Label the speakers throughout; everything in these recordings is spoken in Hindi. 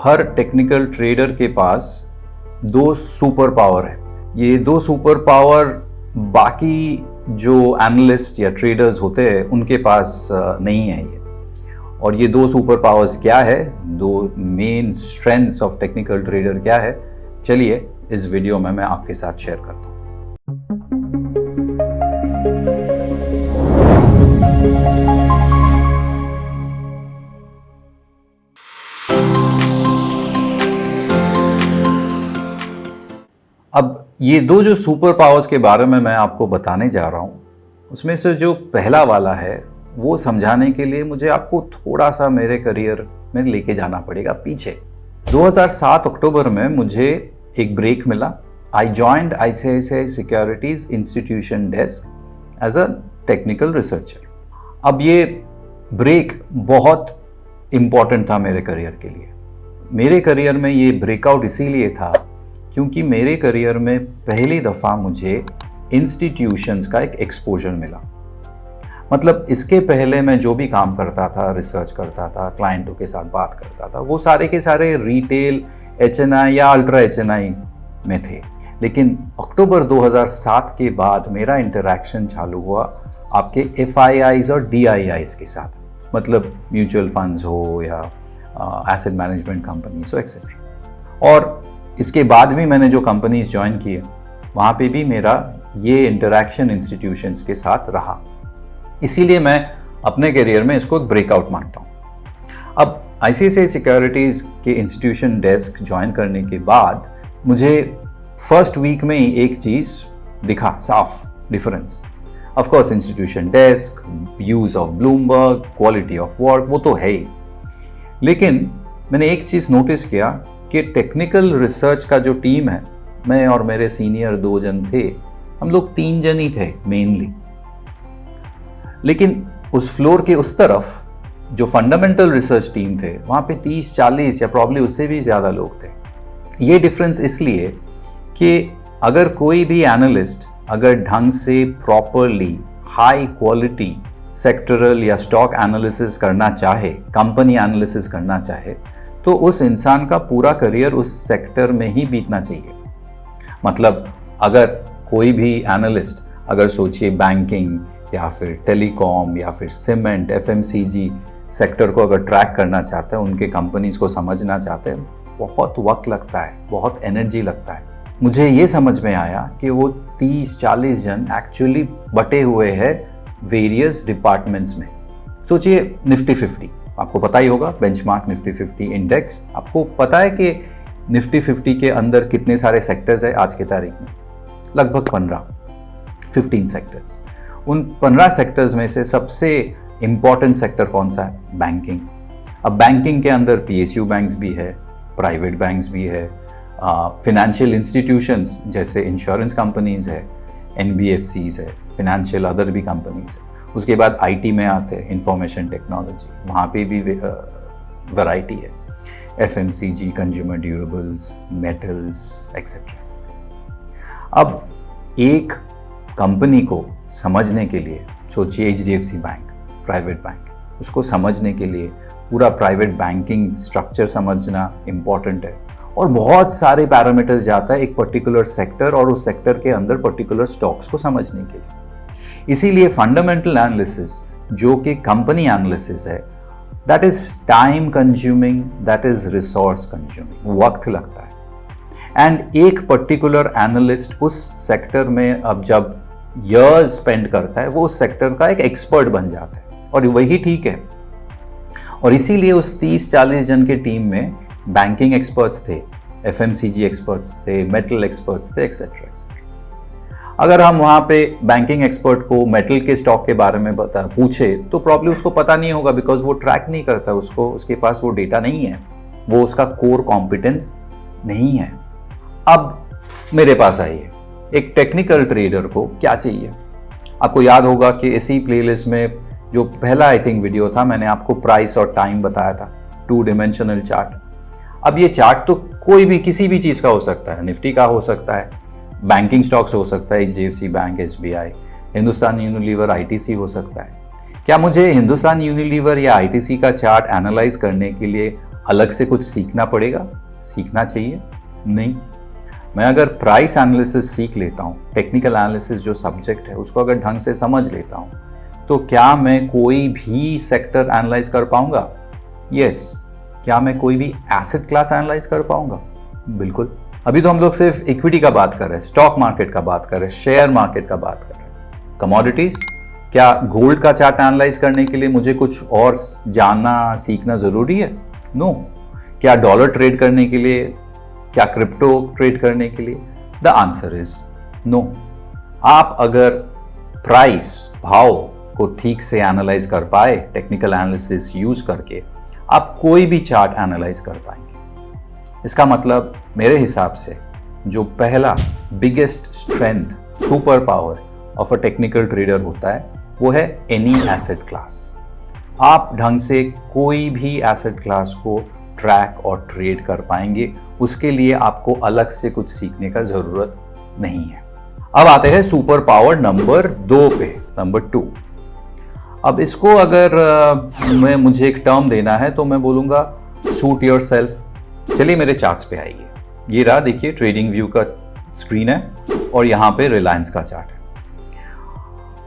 Speaker 1: हर टेक्निकल ट्रेडर के पास दो सुपर पावर है। ये दो सुपर पावर बाकी जो एनालिस्ट या ट्रेडर्स होते हैं उनके पास नहीं है ये। और ये दो सुपर पावर्स क्या है, दो main strengths of technical trader क्या है, चलिए इस वीडियो में मैं आपके साथ शेयर करता हूँ। अब ये दो जो सुपर पावर्स के बारे में मैं आपको बताने जा रहा हूँ, उसमें से जो पहला वाला है वो समझाने के लिए मुझे आपको थोड़ा सा मेरे करियर में लेके जाना पड़ेगा पीछे। 2007 अक्टूबर में मुझे एक ब्रेक मिला। I joined ICICI securities institution desk as a technical researcher. अब ये ब्रेक बहुत इम्पॉर्टेंट था मेरे करियर के लिए। मेरे करियर में ये ब्रेकआउट इसीलिए था क्योंकि मेरे करियर में पहली दफ़ा मुझे इंस्टीट्यूशंस का एक एक्सपोजर मिला। मतलब इसके पहले मैं जो भी काम करता था, रिसर्च करता था, क्लाइंटों के साथ बात करता था, वो सारे के सारे रिटेल, HNI या अल्ट्रा HNI में थे। लेकिन अक्टूबर 2007 के बाद मेरा इंटरैक्शन चालू हुआ आपके FIIs और DIIs के साथ, मतलब म्यूचुअल फंड्स हो या एसेट मैनेजमेंट कंपनीज हो एक्सेट्रा। और इसके बाद भी मैंने जो कंपनीज ज्वाइन किए वहाँ पे भी मेरा ये इंटरैक्शन इंस्टीट्यूशंस के साथ रहा। इसीलिए मैं अपने करियर में इसको एक ब्रेकआउट मानता हूँ। अब ICICI सिक्योरिटीज़ के इंस्टीट्यूशन डेस्क ज्वाइन करने के बाद मुझे फर्स्ट वीक में ही एक चीज़ दिखा, साफ difference. Of course institution desk, use of Bloomberg, quality of work, वो तो है ही। लेकिन मैंने एक चीज़ नोटिस किया कि टेक्निकल रिसर्च का जो टीम है, मैं और मेरे सीनियर 2 जन थे, हम लोग 3 जन ही थे मेनली। लेकिन उस फ्लोर के उस तरफ जो फंडामेंटल रिसर्च टीम थे वहाँ पे 30-40 या प्रॉब्ली उससे भी ज़्यादा लोग थे। ये डिफरेंस इसलिए कि अगर कोई भी एनालिस्ट अगर ढंग से प्रॉपरली हाई क्वालिटी सेक्टरल या स्टॉक एनालिसिस करना चाहे, कंपनी एनालिसिस करना चाहे, तो उस इंसान का पूरा करियर उस सेक्टर में ही बीतना चाहिए। मतलब अगर कोई भी एनालिस्ट अगर सोचिए बैंकिंग या फिर टेलीकॉम या फिर सीमेंट, FMCG सेक्टर को अगर ट्रैक करना चाहते हैं, उनके कंपनीज को समझना चाहते हैं, बहुत वक्त लगता है, बहुत एनर्जी लगता है। मुझे ये समझ में आया कि वो 30-40 जन एक्चुअली बटे हुए हैं वेरियस डिपार्टमेंट्स में। सोचिए निफ्टी 50, आपको पता ही होगा, बेंचमार्क निफ्टी 50 इंडेक्स। आपको पता है कि निफ्टी 50 के अंदर कितने सारे सेक्टर्स है आज की तारीख में? लगभग 15 सेक्टर्स। उन 15 सेक्टर्स में से सबसे इंपॉर्टेंट सेक्टर कौन सा है? बैंकिंग। अब बैंकिंग के अंदर PSU बैंक्स भी है, प्राइवेट बैंक्स भी है, फिनेंशियल इंस्टीट्यूशंस जैसे इंश्योरेंस कंपनीज है, NBFCs है, फिनेंशियल अदर भी कंपनीज है। उसके बाद IT में आते हैं, इंफॉर्मेशन टेक्नोलॉजी, वहाँ पे भी वैरायटी है, FMCG, consumer durables, metals etcetera. अब एक कंपनी को समझने के लिए सोचिए HDFC बैंक, प्राइवेट बैंक, उसको समझने के लिए पूरा प्राइवेट बैंकिंग स्ट्रक्चर समझना इम्पॉर्टेंट है। और बहुत सारे पैरामीटर्स जाता है एक पर्टिकुलर सेक्टर और उस सेक्टर के अंदर पर्टिकुलर स्टॉक्स को समझने के लिए। इसीलिए फंडामेंटल एनालिसिस जो कि कंपनी एनालिसिस है, that is time consuming, that is resource consuming, वक्त लगता है। एंड एक पर्टिकुलर एनालिस्ट उस सेक्टर में अब जब ईयर्स स्पेंड करता है, वो उस सेक्टर का एक एक्सपर्ट बन जाता है, और वही ठीक है। और इसीलिए उस 30-40 जन के टीम में बैंकिंग एक्सपर्ट्स थे, FMCG एक्सपर्ट्स थे, मेटल एक्सपर्ट्स थे एक्सेट्रा। अगर हम वहाँ पे बैंकिंग एक्सपर्ट को मेटल के स्टॉक के बारे में पूछे तो प्रॉब्लम उसको पता नहीं होगा, बिकॉज वो ट्रैक नहीं करता, उसके पास वो डेटा नहीं है, वो उसका कोर कॉम्पिटेंस नहीं है। अब मेरे पास आइए, एक टेक्निकल ट्रेडर को क्या चाहिए? आपको याद होगा कि इसी प्लेलिस्ट में जो पहला आई थिंक वीडियो था, मैंने आपको प्राइस और टाइम बताया था, 2 डायमेंशनल चार्ट। अब ये चार्ट तो कोई भी किसी भी चीज़ का हो सकता है, निफ्टी का हो सकता है, बैंकिंग स्टॉक्स हो सकता है, HDFC bank, SBI, Hindustan Unilever, ITC हो सकता है। क्या मुझे हिंदुस्तान यूनिलीवर या ITC का चार्ट एनालाइज करने के लिए अलग से कुछ सीखना पड़ेगा, सीखना चाहिए? नहीं। मैं अगर प्राइस एनालिसिस सीख लेता हूँ, टेक्निकल एनालिसिस जो सब्जेक्ट है उसको अगर ढंग से समझ लेता हूँ, तो क्या मैं कोई भी सेक्टर एनालाइज कर पाऊंगा? यस। क्या मैं कोई भी एसेट क्लास एनालाइज कर पाऊंगा? बिल्कुल। अभी तो हम लोग सिर्फ इक्विटी का बात कर रहे हैं, स्टॉक मार्केट का बात कर रहे हैं, शेयर मार्केट का बात कर रहे हैं। कमोडिटीज, क्या गोल्ड का चार्ट एनालाइज करने के लिए मुझे कुछ और जानना सीखना जरूरी है? नो। क्या डॉलर ट्रेड करने के लिए, क्या क्रिप्टो ट्रेड करने के लिए? The answer is no. आप अगर प्राइस, भाव को ठीक से एनालाइज कर पाए टेक्निकल एनालिसिस यूज करके, आप कोई भी चार्ट एनालाइज कर पाएंगे। इसका मतलब मेरे हिसाब से जो पहला biggest strength, super power of a technical trader होता है वो है एनी एसेट क्लास। आप ढंग से कोई भी एसेट क्लास को ट्रैक और ट्रेड कर पाएंगे, उसके लिए आपको अलग से कुछ सीखने का जरूरत नहीं है। अब आते हैं सुपर पावर नंबर 2 पे, नंबर 2। अब इसको अगर मुझे एक टर्म देना है तो मैं बोलूंगा सूट योर सेल्फ। चलिए मेरे चार्ट्स पे आइए। ये रहा, देखिए ट्रेडिंग व्यू का स्क्रीन है और यहां पे रिलायंस का चार्ट है।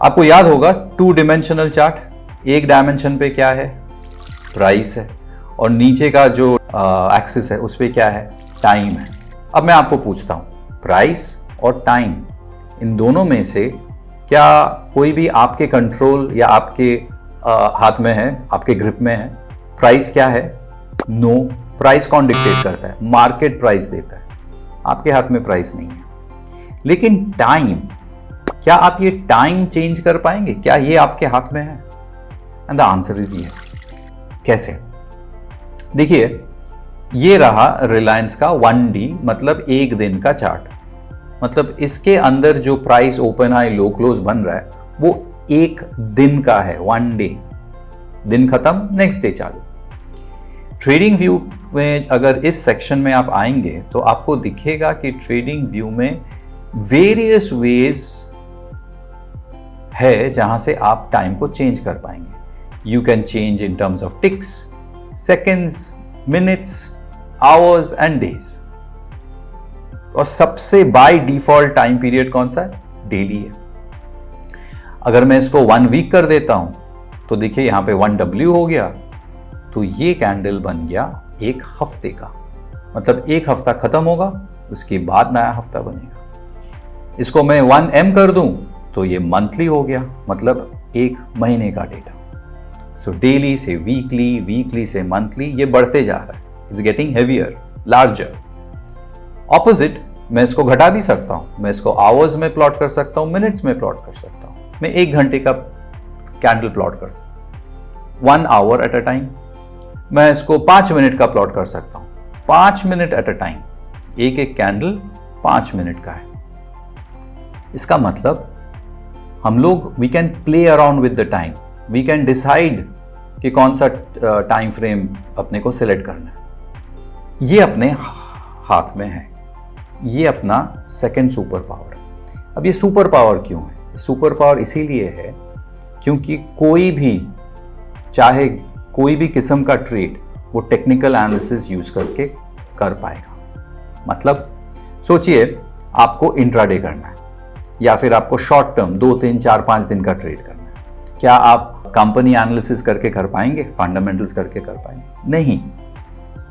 Speaker 1: आपको याद होगा 2 डिमेंशनल चार्ट। एक डायमेंशन पे क्या है? प्राइस है, और नीचे का जो एक्सिस है उस पे क्या है? टाइम है। अब मैं आपको पूछता हूं, प्राइस और टाइम, इन दोनों में से क्या कोई भी आपके कंट्रोल या आपके हाथ में है, आपके ग्रिप में है? प्राइस क्या है? नो। प्राइस कौन डिक्टेट करता है? मार्केट प्राइस देता है, आपके हाथ में प्राइस नहीं है। लेकिन टाइम, क्या आप ये टाइम चेंज कर पाएंगे? क्या ये आपके हाथ में है? And the answer is yes. कैसे? देखिए, ये रहा रिलायंस का 1D, मतलब एक दिन का चार्ट। मतलब इसके अंदर जो price open high low close बन रहा है वो एक दिन का है, 1 डे। दिन खत्म, नेक्स्ट डे चालू। ट्रेडिंग व्यू में अगर इस सेक्शन में आप आएंगे तो आपको दिखेगा कि ट्रेडिंग व्यू में वेरियस वेज है जहां से आप टाइम को चेंज कर पाएंगे। You can change in terms of ticks, seconds, minutes, hours and days. और सबसे बाय डिफॉल्ट टाइम पीरियड कौन सा है? डेली है। अगर मैं इसको 1 वीक कर देता हूं तो देखिए यहां पे 1W हो गया, तो ये कैंडल बन गया एक हफ्ते का। मतलब एक हफ्ता खत्म होगा, उसके बाद नया हफ्ता बनेगा। इसको मैं 1M कर दूं तो ये मंथली हो गया, मतलब एक महीने का डेटा। सो डेली से वीकली, वीकली से मंथली, ये बढ़ते जा रहा है। It's getting heavier, larger. Opposite, मैं इसको घटा भी सकता हूं। मैं इसको आवर्स में प्लॉट कर सकता हूं, मिनट्स में प्लॉट कर सकता हूं। मैं 1 घंटे का कैंडल प्लॉट कर सकता हूं, 1 आवर एट अ टाइम। मैं इसको 5 मिनट का प्लॉट कर सकता हूं, 5 मिनट एट अ टाइम। एक एक कैंडल 5 मिनट का है। इसका मतलब हम लोग we can play around with the time. We can decide कि कौन सा टाइम फ्रेम अपने को सिलेक्ट करना है। ये अपने हाथ में है। ये अपना सेकंड सुपर पावर है। अब ये सुपर पावर क्यों है? सुपर पावर इसीलिए है क्योंकि कोई भी, चाहे कोई भी किस्म का ट्रेड, वो टेक्निकल एनालिसिस यूज करके कर पाएगा। मतलब सोचिए आपको इंट्राडे करना है या फिर आपको शॉर्ट टर्म 2, 3, 4, 5 दिन का ट्रेड करना है। क्या आप कंपनी एनालिसिस करके कर पाएंगे? फंडामेंटल्स करके कर पाएंगे? नहीं।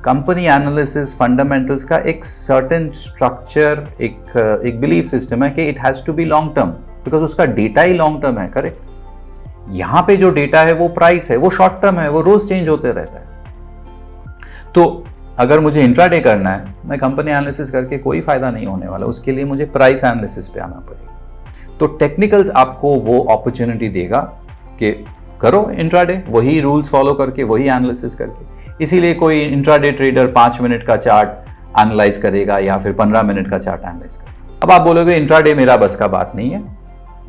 Speaker 1: कंपनी एनालिसिस, फंडामेंटल्स का एक सर्टेन स्ट्रक्चर, एक बिलीफ सिस्टम है कि it has to be long term, because उसका डेटा ही लॉन्ग टर्म है। करेक्ट। यहां पे जो डेटा है वो प्राइस है, वो शॉर्ट टर्म है, वो रोज चेंज होते रहता है। तो अगर मुझे इंट्राडे करना है, मैं कंपनी एनालिसिस करके कोई फायदा नहीं होने वाला। उसके लिए मुझे प्राइस एनालिसिस पे आना पड़ेगा। तो टेक्निकल्स आपको वो अपॉर्चुनिटी देगा कि करो इंट्राडे, वही रूल्स फॉलो करके, वही एनालिसिस करके। इसीलिए कोई इंट्राडे ट्रेडर 5 मिनट का चार्ट एनालाइज करेगा या फिर 15 मिनट का चार्ट एनालाइज करेगा। अब आप बोलोगे इंट्राडे मेरा बस का बात नहीं है,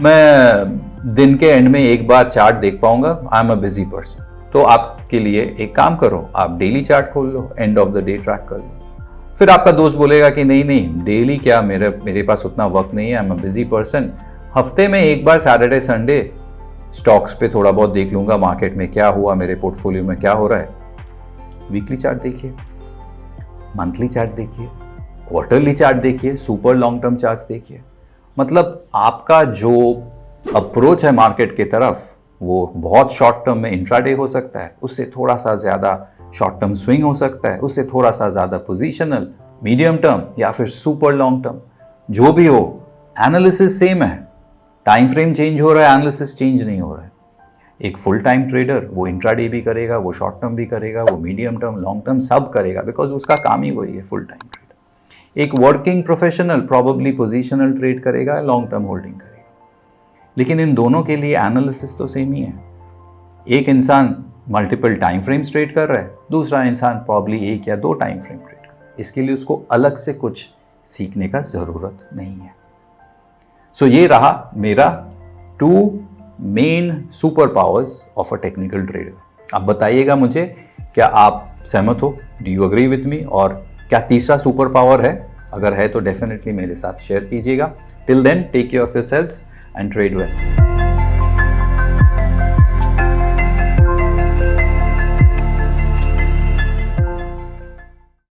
Speaker 1: मैं दिन के एंड में एक बार चार्ट देख पाऊंगा, I am a busy person. तो आपके लिए एक काम करो, आप डेली चार्ट खोल लो, end of the day track कर लो। फिर आपका दोस्त बोलेगा कि नहीं नहीं, डेली क्या, मेरे पास उतना वक्त नहीं है, I am a busy person. हफ्ते में एक बार सैटरडे संडे स्टॉक्स पे थोड़ा बहुत देख लूंगा, मार्केट में क्या हुआ, मेरे पोर्टफोलियो में क्या हो रहा है। वीकली चार्ट देखिए, मंथली चार्ट देखिए, क्वार्टरली चार्ट देखिए, सुपर लॉन्ग टर्म चार्ट देखिए। मतलब आपका जो अप्रोच है मार्केट की तरफ वो बहुत शॉर्ट टर्म में इंट्राडे हो सकता है, उससे थोड़ा सा ज़्यादा शॉर्ट टर्म स्विंग हो सकता है, उससे थोड़ा सा ज़्यादा पोजीशनल, मीडियम टर्म या फिर सुपर लॉन्ग टर्म। जो भी हो, एनालिसिस सेम है। टाइम फ्रेम चेंज हो रहा है, एनालिसिस चेंज नहीं हो रहा है। एक फुल टाइम ट्रेडर वो इंट्राडे भी करेगा, वो शॉर्ट टर्म भी करेगा, वो मीडियम टर्म, लॉन्ग टर्म सब करेगा, बिकॉज उसका काम ही वही है, फुल टाइम ट्रेडर। एक working professional probably positional trade करेगा, लॉन्ग टर्म होल्डिंग करेगा। लेकिन इन दोनों के लिए एनालिसिस तो सेम ही है। एक इंसान मल्टीपल टाइम फ्रेम्स ट्रेड कर रहा है, दूसरा इंसान प्रॉब्ली 1 या 2 टाइम फ्रेम ट्रेड कर रहा है। इसके लिए उसको अलग से कुछ सीखने का ज़रूरत नहीं है। सो ये रहा मेरा 2 main super powers of a technical trader. अब बताइएगा मुझे, क्या आप सहमत हो? Do you agree with me? और क्या तीसरा सुपर पावर है? अगर है तो डेफिनेटली मेरे साथ शेयर कीजिएगा। Till then, take care of yourselves and trade well.